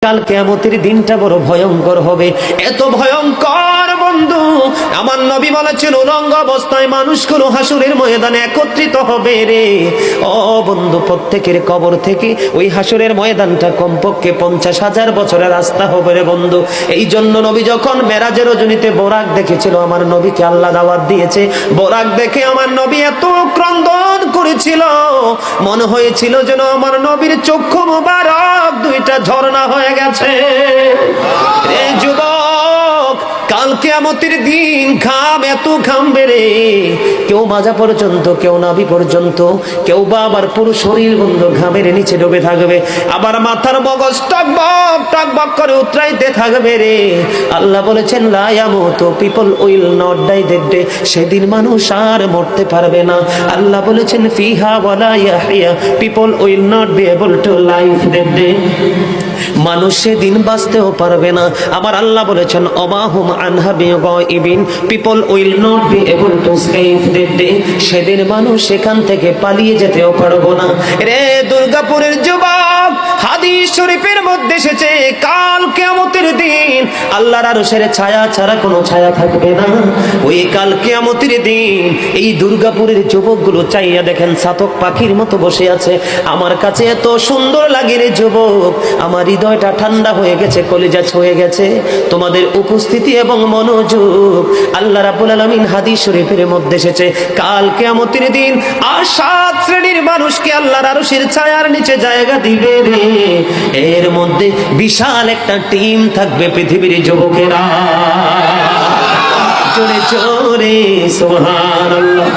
কাল কিয়ামতের দিনটা বড় ভয়ঙ্কর হবে, এত ভয়ঙ্কর বন্ধু। আমার নবী বলেছেন উলঙ্গ অবস্থায় মানুষগুলো হাসুরের ময়দানে একত্রিত হবে রে। ও বন্ধু, প্রত্যেকের কবর থেকে ওই হাসুরের ময়দানটা কমপক্ষে 50,000 বছরের রাস্তা হবে রে বন্ধু। এই জন্য নবী যখন মেরাজের রজনীতে বোরাক দেখেছিল, আমার নবীকে আল্লাহ দাওয়াত দিয়েছে, বোরাক দেখে আমার নবী এত ক্রন্দন করেছিল, মনে হয়েছিল যেন আমার নবীর চক্ষু মুবারক দুইটা ঝর্ণা হয়ে গেছে। এই যুবক, কাল কিয়ামতের দিন ঘাম এত ঘামবে রে, কেউ মাজা পর্যন্ত, কেউ নাভি পর্যন্ত, কেউ বা আবার পুরো শরীর বন্ধ ঘামের নিচে ডুবে থাকবে, আবার মাথার মগজ টকবক টকবক করে উতরাইতে থাকবে রে। আল্লাহ বলেছেন লা ইয়ামুতু, people will not die that day, সেদিন মানুষ আর মরতে পারবে না। আল্লাহ বলেছেন ফিহা ওয়ালা ইয়াহইয়া, people will not be able to live that day, মানুষ সেদিন বাঁচতেও পারবে না। আবার আল্লাহ বলেছেন অমাহুম আনহা বিগাইবিন, people will not be able to escape that day, সেদিন মানুষ সেখান থেকে পালিয়ে যেতেও পারবো না রে। দুর্গাপুরের যুবক, হাদিস শরীফের মধ্যে এসেছে কাল কিয়ামতের দিন আল্লাহর আরশের ছায়া ছাড়া কোনো ছায়া থাকবে না। ওই কাল কিয়ামতের দিন এই দুর্গাপুরের যুবকগুলো চাইয়া দেখেন চাতক পাখির মতো বসে আছে। আমার কাছে এত সুন্দর লাগে রে যুবক, আমার হৃদয়টা ঠান্ডা হয়ে গেছে, কলিজা ছুঁয়ে গেছে তোমাদের উপস্থিতি এবং মনোযোগ। আল্লাহ রাব্বুল আলামিন হাদিস শরীফের মধ্যে এসেছে কাল কিয়ামতের দিন আর 7 শ্রেণীর মানুষকে আল্লাহর আরশের ছায়ার নিচে জায়গা দিবে রে। এর মধ্যে বিশাল একটা টিম থাকবে পৃথিবীর যুবকেরা। জোরে জোরে সুবহানাল্লাহ।